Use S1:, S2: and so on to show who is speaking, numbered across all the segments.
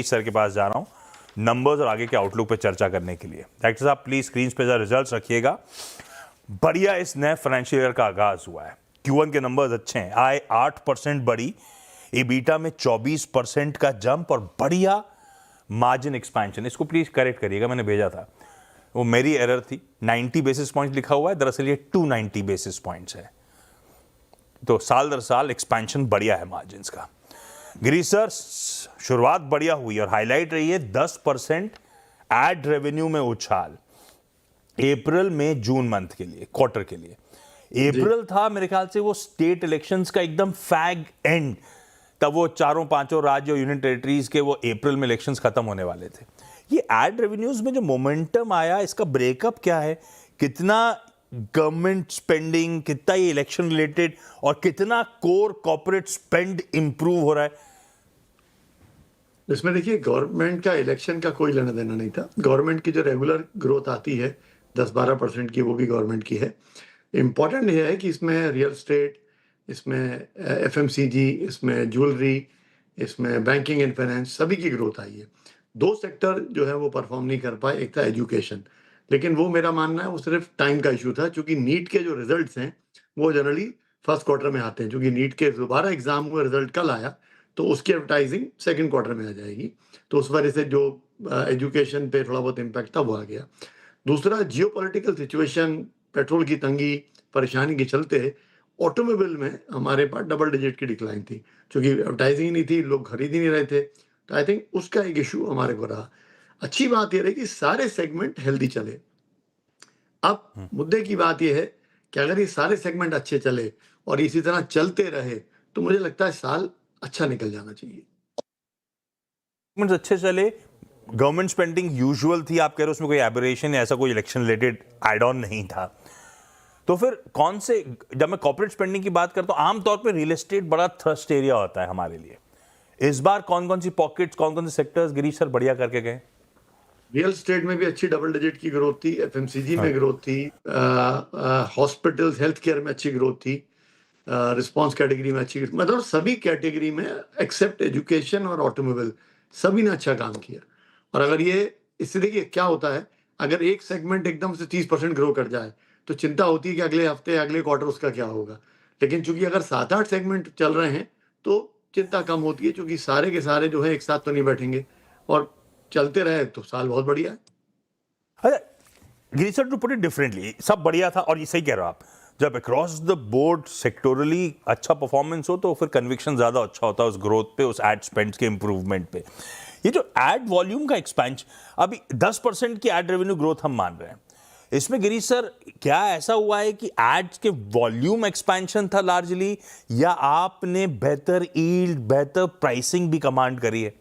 S1: Sir के पास जा रहा हूं नंबर्स और आगे के आउटलुक पे चर्चा करने के लिए। डायरेक्टर साहब प्लीज स्क्रीन पे जरा रिजल्ट्स रखिएगा। बढ़िया इस नए फाइनेंशियल ईयर का आगाज हुआ है। Q1 के नंबर्स अच्छे हैं, आय 8% बढ़ी, EBITDA में 24% का जंप और बढ़िया मार्जिन एक्सपेंशन। इसको प्लीज करेक्ट करिएगा, मैंने भेजा था, वो मेरी एरर थी। 90 बेसिस पॉइंट्स लिखा हुआ है, दरअसल ये 290 बेसिस पॉइंट्स है। तो साल दर साल एक्सपेंशन बढ़िया है मार्जिन्स का। गिरीश सर, शुरुआत बढ़िया हुई और हाईलाइट रही है 10% एड रेवेन्यू में उछाल अप्रैल में जून मंथ के लिए, क्वार्टर के लिए। अप्रैल था मेरे ख्याल से वो स्टेट इलेक्शंस का एकदम फैग एंड, तब वो चारों पांचों राज्य और यूनियन टेरिटरीज के वो अप्रैल में इलेक्शंस खत्म होने वाले थे। ये एड रेवेन्यूज में जो मोमेंटम आया, इसका ब्रेकअप क्या है? कितना गवर्नमेंट स्पेंडिंग, कितना ये इलेक्शन रिलेटेड और कितना कोर कॉर्पोरेट स्पेंड इंप्रूव हो रहा है?
S2: इसमें देखिए, गवर्नमेंट का इलेक्शन का कोई लेना देना नहीं था। गवर्नमेंट की जो रेगुलर ग्रोथ आती है 10-12% की, वो भी गवर्नमेंट की है। इम्पॉर्टेंट यह है कि इसमें रियल एस्टेट, इसमें FMCG, इसमें ज्वेलरी, इसमें बैंकिंग एंड फाइनेंस, सभी की ग्रोथ आई है। 2 सेक्टर जो है वो परफॉर्म नहीं कर पाए। एक था एजुकेशन, लेकिन वो मेरा मानना है वो सिर्फ टाइम का इशू था, क्योंकि नीट के जो रिजल्ट्स हैं वो जनरली फर्स्ट क्वार्टर में आते हैं। क्योंकि नीट के दोबारा एग्जाम हुए, रिजल्ट कल आया, तो उसकी एडवर्टाइजिंग सेकंड क्वार्टर में आ जाएगी। तो उस वजह से जो एजुकेशन पे थोड़ा बहुत इम्पैक्ट था वो आ गया। दूसरा, जियोपॉलिटिकल सिचुएशन, पेट्रोल की तंगी, परेशानी के चलते ऑटोमोबाइल में हमारे पास डबल डिजिट की डिक्लाइन थी, क्योंकि एडवर्टाइजिंग नहीं थी, लोग खरीद ही नहीं रहे थे। तो आई थिंक उसका एक इशू हमारे को रहा। अच्छी बात यह रही कि सारे सेगमेंट हेल्दी चले। अब मुद्दे की बात यह है कि अगर ये सारे सेगमेंट अच्छे चले और इसी तरह चलते रहे तो मुझे लगता है साल अच्छा निकल जाना चाहिए।
S1: अच्छे चले, गवर्नमेंट स्पेंडिंग यूजुअल थी, आप कह रहे हो उसमें कोई एबरेशन या ऐसा कोई इलेक्शन रिलेटेड एड ऑन नहीं था, तो फिर कौन से, जब मैं कॉर्पोरेट स्पेंडिंग की बात करता हूं, आमतौर पे रियल एस्टेट बड़ा थ्रस्ट एरिया होता है हमारे लिए। इस बार कौन कौन सी पॉकेट्स, कौन कौन से सेक्टर्स गिरीश सर बढ़िया करके गए?
S2: रियल एस्टेट में भी अच्छी डबल डिजिट की ग्रोथ थी, FMCG में ग्रोथ थी, हॉस्पिटल्स हेल्थ केयर में अच्छी ग्रोथ थी, रिस्पांस कैटेगरी में अच्छी, मतलब सभी कैटेगरी में एक्सेप्ट एजुकेशन और ऑटोमोबाइल, सभी ने अच्छा काम किया। और अगर ये, इससे देखिए क्या होता है, अगर एक सेगमेंट एकदम से 30% ग्रो कर जाए तो चिंता होती है कि अगले हफ्ते, अगले क्वार्टर उसका क्या होगा। लेकिन चूंकि अगर 7-8 सेगमेंट चल रहे हैं तो चिंता कम होती है, क्योंकि सारे के सारे जो है एक साथ तो नहीं बैठेंगे, और चलते रहे तो साल बहुत बढ़िया है।
S1: अच्छा Girish sir, to put it differently, सब बढ़िया था और ये सही कह रहे हो आप, जब अक्रॉस द बोर्ड सेक्टोरली अच्छा परफॉर्मेंस हो तो फिर कन्विक्शन ज्यादा अच्छा होता है उस ग्रोथ पे, उस एड स्पेंड के इंप्रूवमेंट पे। ये जो एड वॉल्यूम का एक्सपेंशन, अभी 10% की एड रेवेन्यू ग्रोथ हम मान रहे हैं, इसमें गिरीश सर क्या ऐसा हुआ है कि एड्स के वॉल्यूम एक्सपेंशन था लार्जली, या आपने बेहतर यील्ड, बेहतर प्राइसिंग भी कमांड करी है?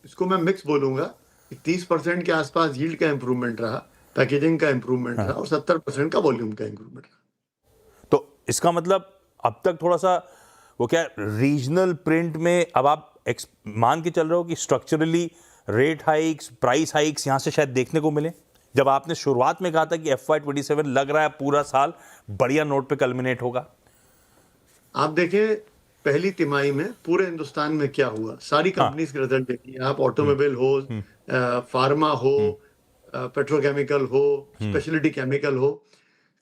S2: इसको मैं मिक्स बोलूंगा कि 30% के आसपास यील्ड का इंप्रूवमेंट रहा, पैकेजिंग का इंप्रूवमेंट रहा, और 70% का वॉल्यूम का इंप्रूवमेंट रहा।
S1: तो इसका मतलब अब तक थोड़ा सा वो क्या, रीजनल प्रिंट में अब आप मान के चल रहे हो कि structurally rate hikes, price hikes यहां से शायद देखने को मिले? जब आपने शुरुआत में कहा था कि FY27 लग रहा है पूरा साल बढ़िया नोट पे कल्मिनेट होगा।
S2: आप देखें पहली तिमाही में पूरे हिंदुस्तान में क्या हुआ, सारी कंपनीज के रिजल्ट देखिए आप, ऑटोमोबाइल हो, फार्मा हो, पेट्रोकेमिकल हो, स्पेशलिटी केमिकल हो,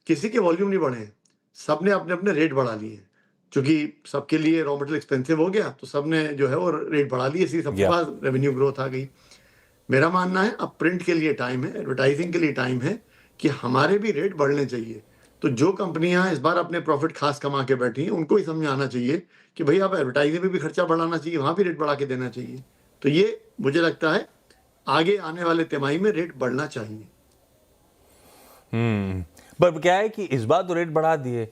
S2: किसी के वॉल्यूम नहीं बढ़े, सबने अपने अपने रेट बढ़ा लिए। क्योंकि सबके लिए रॉ मटेरियल एक्सपेंसिव हो गया तो सबने जो है वो रेट बढ़ा लिए, इसी सबके पास रेवेन्यू ग्रोथ आ गई। मेरा मानना है अब प्रिंट के लिए टाइम है, एडवर्टाइजिंग के लिए टाइम है कि हमारे भी रेट बढ़ने चाहिए। तो जो कंपनियां इस बार अपने प्रॉफिट खास कमा के बैठी हैं उनको ही समझ आना चाहिए कि भाई आप एडवर्टाइजिंग में भी खर्चा बढ़ाना चाहिए, वहां भी रेट बढ़ा के देना चाहिए। तो ये मुझे लगता है आगे आने वाले तिमाही में रेट बढ़ना चाहिए।
S1: पर क्या है कि इस बार तो रेट बढ़ा दिए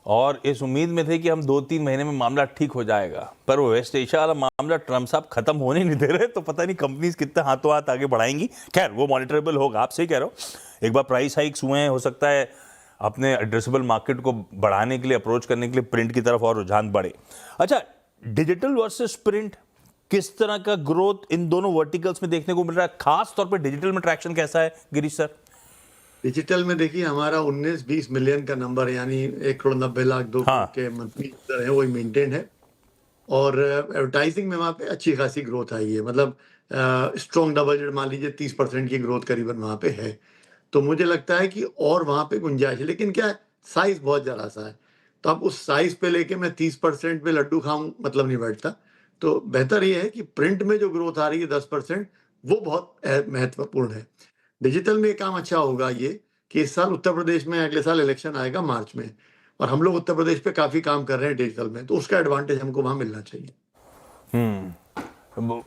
S1: और इस उम्मीद में थे कि हम 2-3 महीने में मामला ठीक हो जाएगा, पर वो वेस्ट एशिया वाला मामला ट्रम्प साहब खत्म होने नहीं दे रहे, तो पता नहीं कंपनीज कितने हाथों हाथ आगे बढ़ाएंगी। खैर वो मॉनिटरेबल होगा, आप सही कह रहे हो। एक बार प्राइस हाइक्स हुए हैं, हो सकता है अपने एड्रेसेबल मार्केट को बढ़ाने के लिए, अप्रोच करने के लिए प्रिंट की तरफ और रुझान बढ़े। अच्छा, डिजिटल वर्सेस प्रिंट, किस तरह का ग्रोथ इन दोनों वर्टिकल्स में देखने को मिल रहा है? खास तौर पर डिजिटल में ट्रैक्शन कैसा है गिरीश सर?
S2: डिजिटल में देखिए हमारा 19-20 मिलियन का नंबर, यानी 1,90,00,000 2 करोड़ के मंथली यूजर है, वही मेंटेन है। और एडवर्टाइजिंग में वहाँ पे अच्छी खासी ग्रोथ आई है, मतलब स्ट्रॉन्ग डबल डिजिट, मान लीजिए 30% की ग्रोथ करीबन वहाँ पे है। तो मुझे लगता है कि और वहाँ पे गुंजाइश है, लेकिन क्या है, साइज बहुत ज़रा सा है। तो अब उस साइज पे लेके मैं 30% पे लड्डू खाऊं, मतलब नहीं बैठता। तो बेहतर ये है कि प्रिंट में जो ग्रोथ आ रही है 10%, वो बहुत महत्वपूर्ण है। डिजिटल में काम अच्छा होगा ये, कि इस साल उत्तर प्रदेश में अगले साल इलेक्शन आएगा मार्च में, और हम लोग उत्तर प्रदेश पे काफी काम कर रहे हैं डिजिटल में, तो उसका एडवांटेज हमको वहां मिलना चाहिए।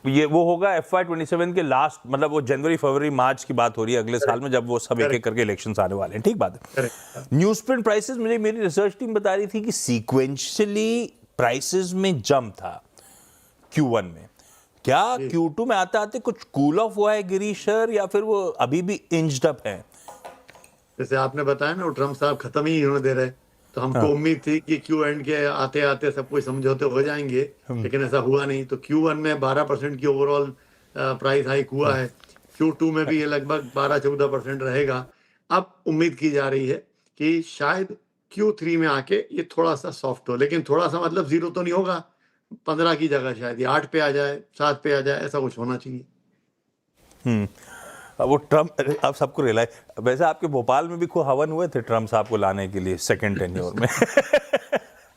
S1: ये वो होगा FY27 के लास्ट, मतलब वो जनवरी फरवरी मार्च की बात हो रही है अगले साल में, जब वो सब एक एक करके इलेक्शंस आने वाले हैं। ठीक बात है।
S2: करेक्ट।
S1: न्यूज प्रिंट प्राइसेस, मुझे मेरी रिसर्च टीम बता रही थी कि सीक्वेंशियली प्राइसेस में जंप था Q1 में। क्या Q2 में आते आते कुछ कूल ऑफ हुआ है गिरीश सर, या फिर वो अभी भी इंच्ड अप है?
S2: जैसे आपने बताया ना, वो ट्रम्प साहब खत्म ही होने दे रहे, तो हमको उम्मीद थी कि क्यू एंड के आते आते सब कुछ समझौते हो जाएंगे, लेकिन ऐसा हुआ नहीं। तो Q1 में 12% की ओवरऑल प्राइस हाइक हुआ है। Q2 में भी ये लगभग 12-14% रहेगा। अब उम्मीद की जा रही है कि शायद Q3 में आके ये थोड़ा सा सॉफ्ट हो, लेकिन थोड़ा सा मतलब जीरो तो नहीं होगा, 15 की जगह शायद ये 8 पे आ जाए, 7 पे आ जाए, ऐसा कुछ होना चाहिए।
S1: अब वो ट्रम्प, अब सबको रियलाइज, वैसे आपके भोपाल में भी खूब हवन हुए थे ट्रम्प साहब को लाने के लिए सेकंड टेन्योर में।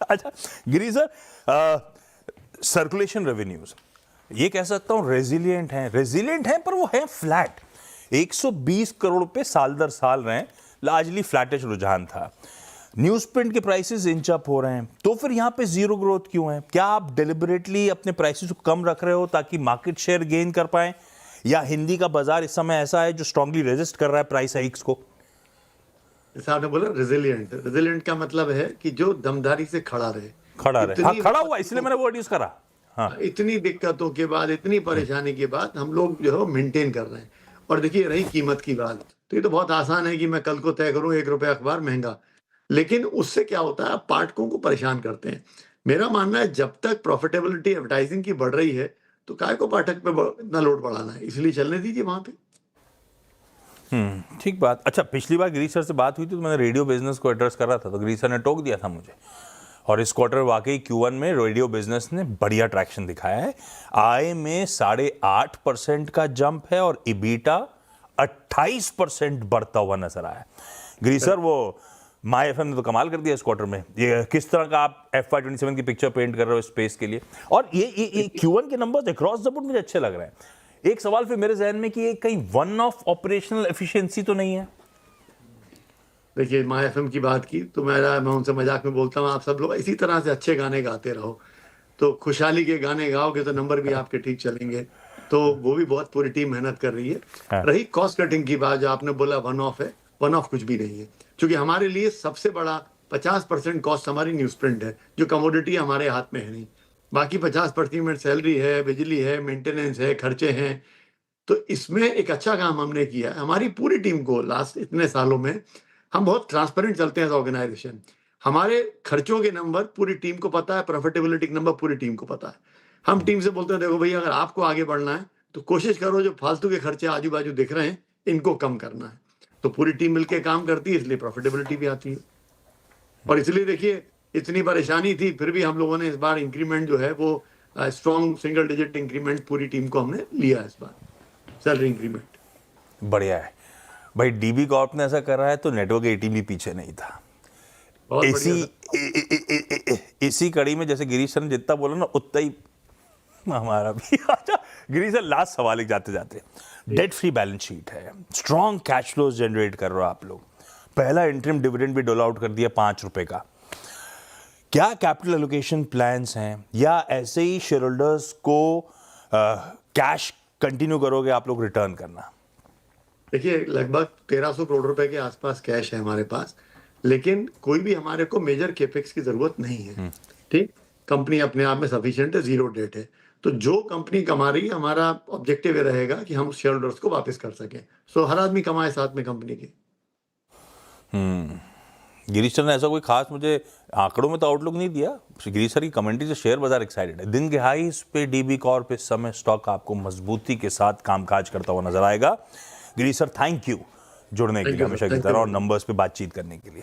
S1: अच्छा गिरीश सर, सर्कुलेशन रेवेन्यूज, ये कह सकता हूं रेजिलिएंट हैं, पर वो है फ्लैट। 120 करोड़ पे साल दर साल रहे, लार्जली फ्लैटिश रुझान था। न्यूज प्रिंट के प्राइसेस इंच अप हो रहे हैं, तो फिर यहां पे जीरो ग्रोथ क्यों है? क्या आप डिलिबरेटली अपने प्राइसेस को कम रख रहे हो ताकि मार्केट शेयर गेन कर पाए, या हिंदी का बाजार इस समय ऐसा है जो स्ट्रांगली रेजिस्ट कर रहा है प्राइस हाइक्स को?
S2: जैसे आपने बोला रेजिलिएंट का मतलब है कि जो दमदारी से खड़ा रहे।
S1: हाँ, खड़ा हुआ, इसलिए मैंने वो वर्ड यूज करा। हाँ,
S2: इतनी दिक्कतों के बाद, इतनी परेशानी के बाद हम लोग जो है मेंटेन कर रहे हैं। और देखिए, रही कीमत की बात, तो ये तो बहुत आसान है कि मैं कल को तय करूं 1 रुपया अखबार महंगा, लेकिन उससे क्या होता है, आप पाठकों को परेशान करते हैं। मेरा मानना है जब तक प्रॉफिटेबिलिटी एडवर्टाइजिंग की बढ़ रही है, तो काय को पाठक पे इतना लोड बढ़ाना है, इसलिए चलने दीजिए वहां पे।
S1: ठीक बात। अच्छा, पिछली बार गिरीश सर से बात हुई थी तो मैंने रेडियो बिजनेस को एड्रेस कर रहा था, तो गिरीश सर ने टोक दिया था मुझे, और इस क्वार्टर वाकई Q1 में रेडियो बिजनेस ने बढ़िया ट्रैक्शन दिखाया है। आय में 8.5% का जंप है, और इबीटा 28% बढ़ता हुआ नजर आया है। गिरीश सर, वो माय एफएम ने तो कमाल कर दिया इस क्वार्टर में। ये किस तरह का आप FY27 की पिक्चर पेंट कर रहे हो स्पेस के लिए? और ये Q1 के नंबर्स अक्रॉस द बोर्ड मुझे अच्छे लग रहे हैं। एक सवाल फिर मेरे जहन में कि ये कहीं वन ऑफ ऑपरेशनल एफिशिएंसी तो नहीं है?
S2: देखिए, माय एफएम की बात की तो मैं उनसे मजाक में बोलता हूँ, आप सब लोग इसी तरह से अच्छे गाने गाते रहो, तो खुशहाली के गाने गाओगे तो नंबर भी आपके ठीक चलेंगे। तो वो भी बहुत पूरी टीम मेहनत कर रही है।
S1: हाँ।
S2: रही कॉस्ट कटिंग की बात, जो आपने बोला वन ऑफ है, वन ऑफ कुछ भी नहीं है, क्योंकि हमारे लिए सबसे बड़ा 50% कॉस्ट हमारी न्यूज प्रिंट है, जो कमोडिटी हमारे हाथ में है नहीं। बाकी 50% सैलरी है, बिजली है, मेंटेनेंस है, खर्चे हैं। तो इसमें एक अच्छा काम हमने किया है, हमारी पूरी टीम को लास्ट इतने सालों में हम बहुत ट्रांसपेरेंट चलते हैं एज ऑर्गेनाइजेशन। हमारे खर्चों के नंबर पूरी टीम को पता है, प्रॉफिटेबिलिटी के नंबर पूरी टीम को पता है। हम टीम से बोलते हैं, देखो भैया, अगर आपको आगे बढ़ना है तो कोशिश करो जो फालतू के खर्चे आजू बाजू दिख रहे हैं, इनको कम करना है। तो पूरी टीम मिलकर काम करती है, इसलिए प्रॉफिटेबिलिटी भी आती है। और इसलिए देखिए, इतनी परेशानी थी, फिर भी हम लोगों ने इस बार इंक्रीमेंट जो है वो स्ट्रॉन्ग सिंगल डिजिट इंक्रीमेंट पूरी टीम को हमने लिया इस बार, सैलरी इंक्रीमेंट।
S1: बढ़िया है भाई। डीबी कॉर्प ने ऐसा कर रहा है तो नेटवर्क 18 भी पीछे नहीं था।
S2: बहुत
S1: इसी कड़ी में जैसे गिरीश सर ने जितना बोला ना, उतना ही हमारा भी। अच्छा गिरीश सर, लास्ट सवाल एक जाते जाते, डेट फ्री बैलेंस शीट है, स्ट्रॉन्ग कैश फ्लोज जनरेट कर रहे हो आप लोग, पहला इंटरिम डिविडेंड भी डोल आउट कर दिया 5 रुपए का। क्या कैपिटल एलोकेशन प्लान्स हैं, या ऐसे ही शेयर होल्डर्स को कैश कंटिन्यू करोगे आप लोग रिटर्न करना?
S2: देखिए, लगभग 1300 करोड़ रुपए के आसपास कैश है हमारे पास, लेकिन कोई भी हमारे को मेजर केपेक्स की जरूरत नहीं है। ठीक, कंपनी अपने आप में सफिशिएंट है, जीरो डेट है। तो जो कंपनी कमा रही है, हमारा ऑब्जेक्टिव ये रहेगा कि हम शेयर होल्डर्स को वापस कर सकें। सो हर आदमी कमाए साथ में कंपनी के।
S1: गिरीश सर ने ऐसा कोई खास मुझे आंकड़ों में तो आउटलुक नहीं दिया। गिरीश सर की कमेंट्री से शेयर बाजार एक्साइटेड है। दिन के हाईस पे डीबी कॉर्प इस समय स्टॉक आपको मजबूती के साथ कामकाज करता हुआ नजर आएगा। गिरीश सर, थैंक यू जुड़ने के लिए हमेशा की तरह, और नंबर्स पे बातचीत करने के लिए।